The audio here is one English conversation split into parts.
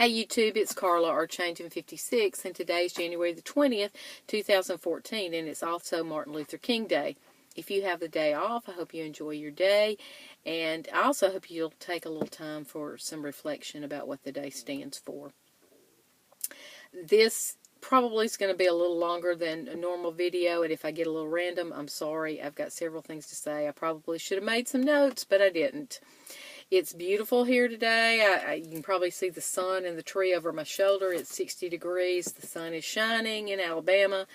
Hey YouTube, it's Carla, or Changing 56, and today's January the 20th, 2014, and it's also Martin Luther King Day. If you have the day off, I hope you enjoy your day, and I also hope you'll take a little time for some reflection about what the day stands for. This probably is going to be a little longer than a normal video, and if I get a little random, I'm sorry. I've got several things to say. I probably should have made some notes, but I didn't. It's beautiful here today. You can probably see the sun and the tree over my shoulder. It's 60 degrees. The sun is shining in Alabama.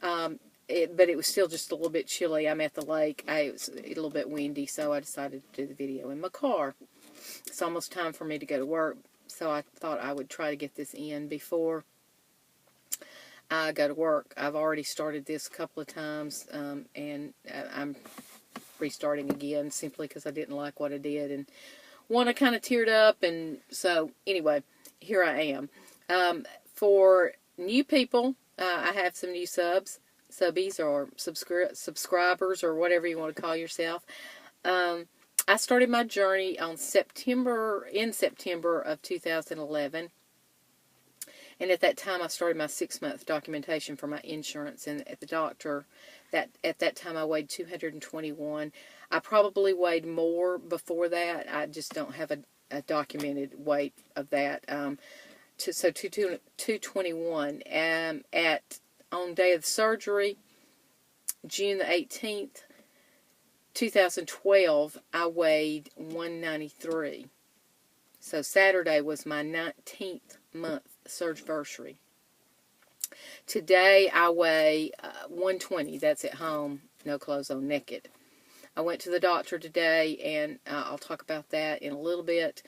But it was still just a little bit chilly. I'm at the lake. It was a little bit windy, so I decided to do the video in my car. It's almost time for me to go to work, so I thought I would try to get this in before I go to work. I've already started this a couple of times, and I'm restarting again simply because I didn't like what I did, and one, I kind of teared up, and so anyway, here I am. For new people, I have some new subbies, or subscribers, or whatever you want to call yourself. I started my journey in September of 2011. And at that time, I started my 6-month documentation for my insurance. And at the doctor, at that time, I weighed 221. I probably weighed more before that. I just don't have a documented weight of that. So 221. On day of the surgery, June the 18th, 2012, I weighed 193. So Saturday was my 19th month surgery. Today I weigh 120. That's at home, no clothes on, naked. I went to the doctor today, and I'll talk about that in a little bit,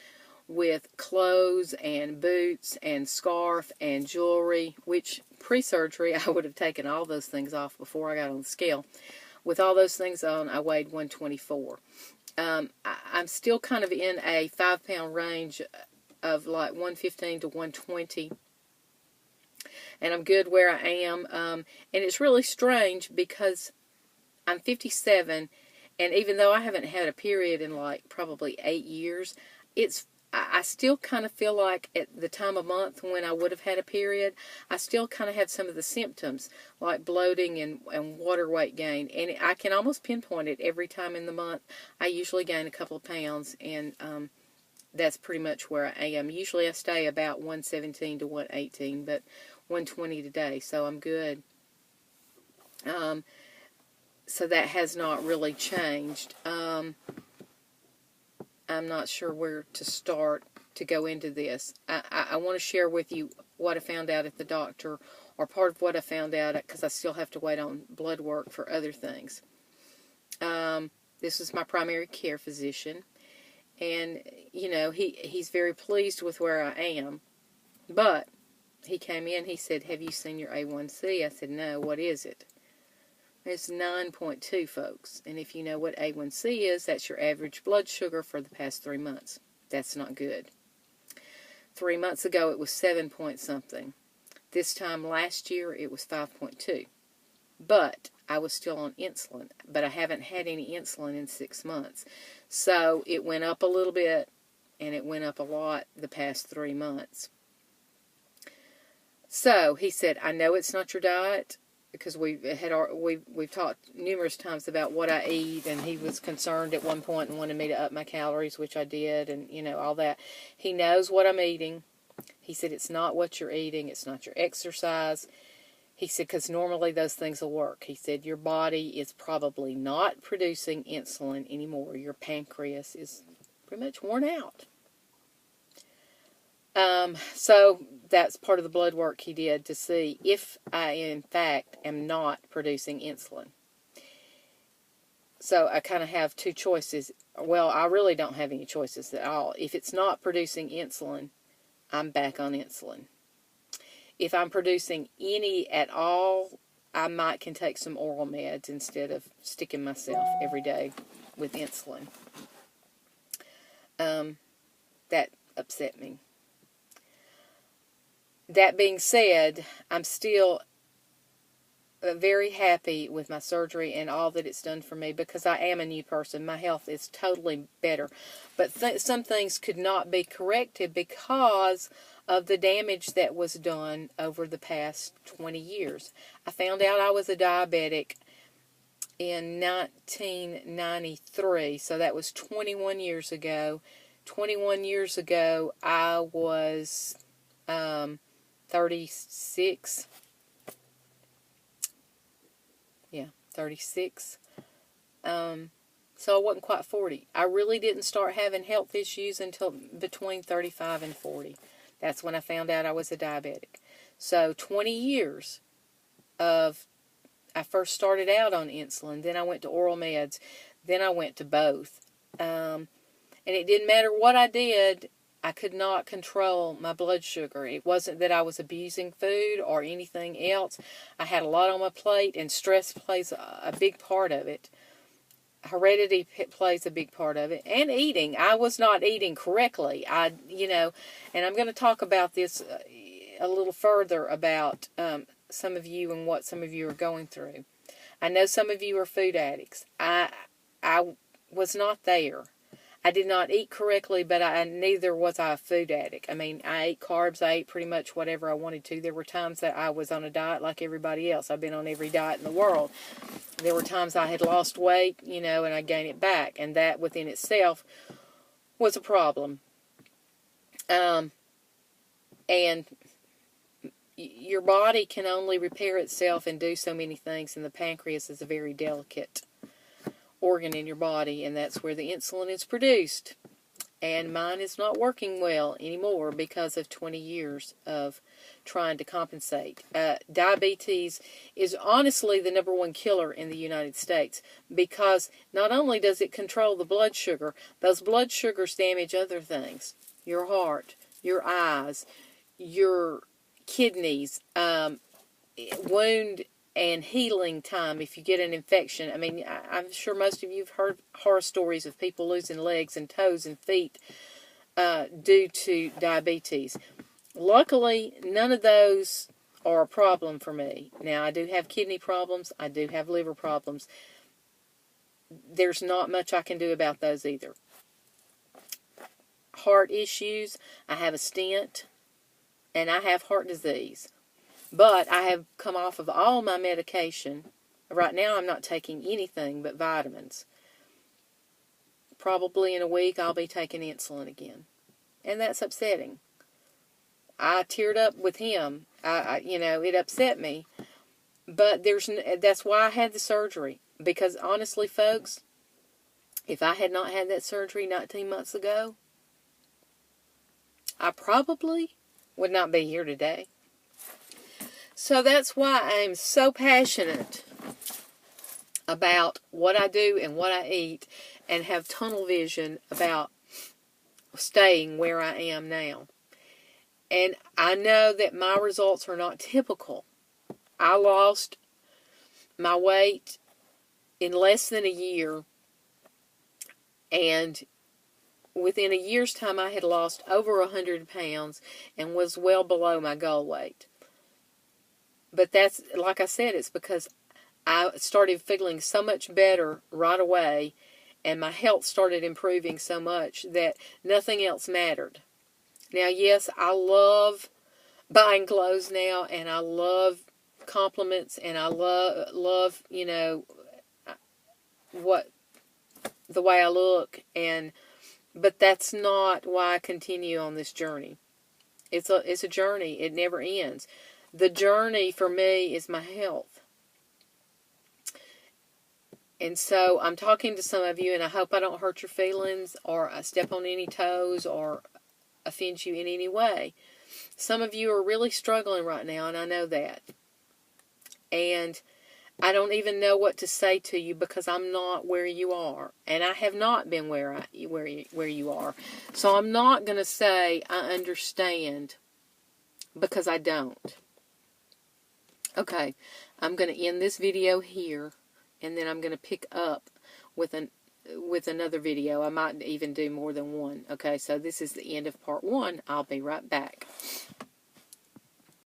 with clothes and boots and scarf and jewelry, which pre-surgery I would have taken all those things off before I got on the scale. With all those things on, I weighed 124. I'm still kind of in a 5-pound range of like 115 to 120, and I'm good where I am. And it's really strange because I'm 57, and even though I haven't had a period in like probably 8 years, I still kind of feel like at the time of month when I would have had a period, I still kind of have some of the symptoms, like bloating and water weight gain. And I can almost pinpoint it every time in the month. I usually gain a couple of pounds, and that's pretty much where I am. Usually I stay about 117 to 118, but 120 today, so I'm good. So that has not really changed. I'm not sure where to start to go into this. I want to share with you what I found out at the doctor, or part of what I found out, because I still have to wait on blood work for other things. This is my primary care physician, and, you know, he's very pleased with where I am, but he came in, he said, "Have you seen your A1C?" I said, "No, what is it?" It's 9.2, folks. And if you know what A1C is, that's your average blood sugar for the past 3 months. That's not good. 3 months ago, it was 7 point something. This time last year, it was 5.2. But I was still on insulin. But I haven't had any insulin in 6 months. So it went up a little bit, and it went up a lot the past 3 months. So he said, "I know it's not your diet," because we've talked numerous times about what I eat, and he was concerned at one point and wanted me to up my calories, which I did, and, you know, all that. He knows what I'm eating. He said, "It's not what you're eating. It's not your exercise." He said, "Because normally those things will work." He said, "Your body is probably not producing insulin anymore. Your pancreas is pretty much worn out." So that's part of the blood work he did to see if I, in fact, am not producing insulin. So I kind of have two choices. Well, I really don't have any choices at all. If it's not producing insulin, I'm back on insulin. If I'm producing any at all, I can take some oral meds instead of sticking myself every day with insulin. That upset me. That being said, I'm still very happy with my surgery and all that it's done for me, because I am a new person. My health is totally better. But some things could not be corrected because of the damage that was done over the past 20 years. I found out I was a diabetic in 1993, so that was 21 years ago. 21 years ago, I was 36. Yeah, 36. So I wasn't quite 40. I really didn't start having health issues until between 35 and 40. That's when I found out I was a diabetic. So 20 years of, I first started out on insulin, then I went to oral meds, then I went to both. And it didn't matter what I did, I could not control my blood sugar. It wasn't that I was abusing food or anything else. I had a lot on my plate, and stress plays a big part of it. Heredity plays a big part of it, and eating. I was not eating correctly. And I'm going to talk about this a little further about some of you and what some of you are going through. I know some of you are food addicts. I was not there. I did not eat correctly, but neither was I a food addict. I mean, I ate carbs. I ate pretty much whatever I wanted to. There were times that I was on a diet like everybody else. I've been on every diet in the world. There were times I had lost weight, and I gained it back. And that within itself was a problem. And your body can only repair itself and do so many things. And the pancreas is a very delicate organ in your body, and that's where the insulin is produced. And mine is not working well anymore because of 20 years of trying to compensate. Diabetes is honestly the #1 killer in the United States, because not only does it control the blood sugar, those blood sugars damage other things. Your heart, your eyes, your kidneys, wound and healing time if you get an infection. I mean, I'm sure most of you have heard horror stories of people losing legs and toes and feet due to diabetes. Luckily, none of those are a problem for me. Now, I do have kidney problems. I do have liver problems. There's not much I can do about those either. Heart issues, I have a stent, and I have heart disease. But I have come off of all my medication. Right now I'm not taking anything but vitamins. Probably in a week I'll be taking insulin again. And that's upsetting. I teared up with him. It upset me. But that's why I had the surgery. Because honestly, folks, if I had not had that surgery 19 months ago, I probably would not be here today. So that's why I'm so passionate about what I do and what I eat, and have tunnel vision about staying where I am now. And I know that my results are not typical. I lost my weight in less than a year, and within a year's time I had lost over 100 pounds and was well below my goal weight. But that's, like I said, it's because I started feeling so much better right away, and my health started improving so much that nothing else mattered. Now, yes, I love buying clothes now, and I love compliments, and I love what the way I look, but that's not why I continue on this journey. It's a journey. It never ends. The journey for me is my health. And so I'm talking to some of you, and I hope I don't hurt your feelings or I step on any toes or offend you in any way. Some of you are really struggling right now, and I know that. And I don't even know what to say to you, because I'm not where you are, and I have not been where you are. So I'm not going to say I understand, because I don't. Okay, I'm going to end this video here, and then I'm going to pick up with another video. I might even do more than one. Okay, so this is the end of part 1. I'll be right back.